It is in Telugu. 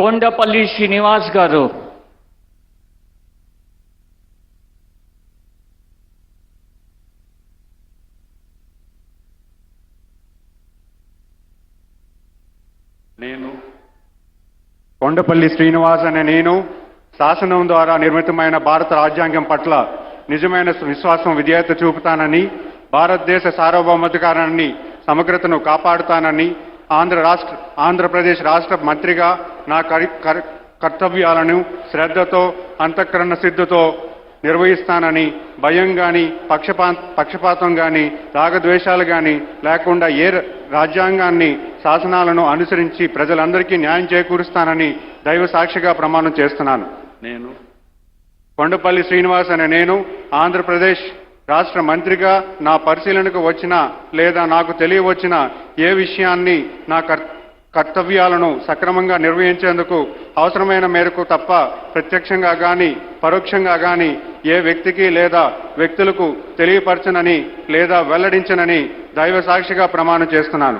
కొండపల్లి శ్రీనివాస్ గారు. కొండపల్లి శ్రీనివాస్ అనే నేను శాసనం ద్వారా నిర్మితమైన భారత రాజ్యాంగం పట్ల నిజమైన విశ్వాసం విధేయత చూపుతానని, భారతదేశ సార్వభౌమాధికారాన్ని సమగ్రతను కాపాడుతానని, ఆంధ్రప్రదేశ్ రాష్ట్ర మంత్రిగా నా కర్తవ్యాలను శ్రద్ధతో అంతఃకరణ సిద్ధతో నిర్వహిస్తానని, భయం కానీ పక్షపాతం కానీ రాగద్వేషాలు కానీ లేకుండా రాజ్యాంగాన్ని శాసనాలను అనుసరించి ప్రజలందరికీ న్యాయం చేకూరుస్తానని దైవ సాక్షిగా ప్రమాణం చేస్తున్నాను. నేను కొండపల్లి శ్రీనివాస్ అనే నేను ఆంధ్రప్రదేశ్ రాష్ట్ర మంత్రిగా నా పరిశీలనకు వచ్చిన లేదా నాకు తెలియవచ్చిన ఏ విషయాన్ని నా కర్తవ్యాలను సక్రమంగా నిర్వహించేందుకు అవసరమైన మేరకు తప్ప ప్రత్యక్షంగా కానీ పరోక్షంగా కానీ ఏ వ్యక్తికి లేదా వ్యక్తులకు తెలియపరచనని లేదా వెల్లడించనని దైవ సాక్షిగా ప్రమాణం చేస్తున్నాను.